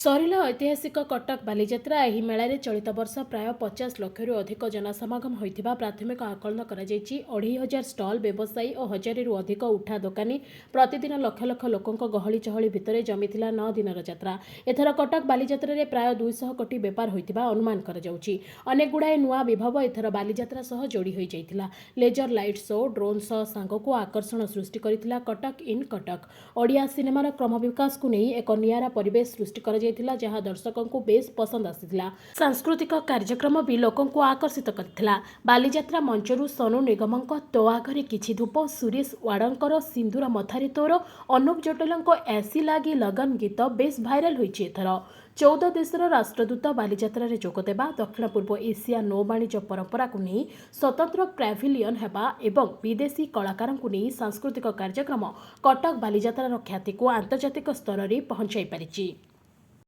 ସରିଲା ଐତିହାସିକ କଟକ ବାଲିଯାତ୍ରା। ଏହି ମେଳାରେ ଚଳିତ ବର୍ଷ ପ୍ରାୟ 50 ଲକ୍ଷରୁ ଅଧିକ ଜନସମାଗମ ହୋଇଥିବା ପ୍ରାଥମିକ ଆକଳନ କରାଯାଇଛି। 2,500 ଷ୍ଟଲ୍, ବ୍ୟବସାୟୀ ଓ 1,000ରୁ ଅଧିକ ଉଠା ଦୋକାନୀ। ପ୍ରତିଦିନ ଲକ୍ଷ ଲକ୍ଷ ଲୋକଙ୍କ ଗହଳି ଚହଳି ଭିତରେ ଜମିଥିଲା 9 ଦିନର ଯାତ୍ରା। ଏଥର କଟକ ବାଲିଯାତ୍ରାରେ ପ୍ରାୟ 200 କୋଟି ବେପାର ହୋଇଥିବା ଅନୁମାନ କରାଯାଉଛି। ଅନେକ ଗୁଡ଼ାଏ ନୂଆ ବିଭବ ଏଥର ବାଲିଯାତ୍ରା ସହ ଯୋଡ଼ି ହୋଇଯାଇଥିଲା। Laser light show, drone show ସାଙ୍ଗକୁ ଆକର୍ଷଣ ସୃଷ୍ଟି କରିଥିଲା କଟକ ଇନ୍ କଟକ। ଓଡ଼ିଆ ସିନେମାର କ୍ରମବିକାଶକୁ ନେଇ ଏକ ନିଆରା ପରିବେଶ ସୃଷ୍ଟି କରାଯାଇଥିଲା, ଯାହା ଦର୍ଶକଙ୍କୁ ବେଶ୍ ପସନ୍ଦ ଆସିଥିଲା। ସାଂସ୍କୃତିକ କାର୍ଯ୍ୟକ୍ରମ ବି ଲୋକଙ୍କୁ ଆକର୍ଷିତ କରିଥିଲା। ବାଲିଯାତ୍ରା ମଞ୍ଚରୁ ସୋନୁ ନିଗମଙ୍କ ତୋ ଆଗରେ କିଛି ଧୂପ, ସୁରେଶ ୱାଡଙ୍କର ସିନ୍ଦୁର ମଥାରେ ତୋର, ଅନୁପ ଜଟେଲଙ୍କ ଏସି ଲାଗି ଲଗନ ଗୀତ ବେଶ୍ ଭାଇରାଲ ହୋଇଛି ଏଥର। 14 ଦେଶର ରାଷ୍ଟ୍ରଦୂତ ବାଲିଯାତ୍ରାରେ ଯୋଗଦେବା, ଦକ୍ଷିଣ ପୂର୍ବ ଏସିଆ ନୌବାଣିଜ୍ୟ ପରମ୍ପରାକୁ ନେଇ ସ୍ୱତନ୍ତ୍ର ପ୍ୟାଭିଲିୟନ ହେବା ଏବଂ ବିଦେଶୀ କଳାକାରଙ୍କୁ ନେଇ ସାଂସ୍କୃତିକ କାର୍ଯ୍ୟକ୍ରମ କଟକ ବାଲିଯାତ୍ରାର ଖ୍ୟାତିକୁ ଆନ୍ତର୍ଜାତିକ ସ୍ତରରେ ପହଞ୍ଚାଇ ପାରିଛି।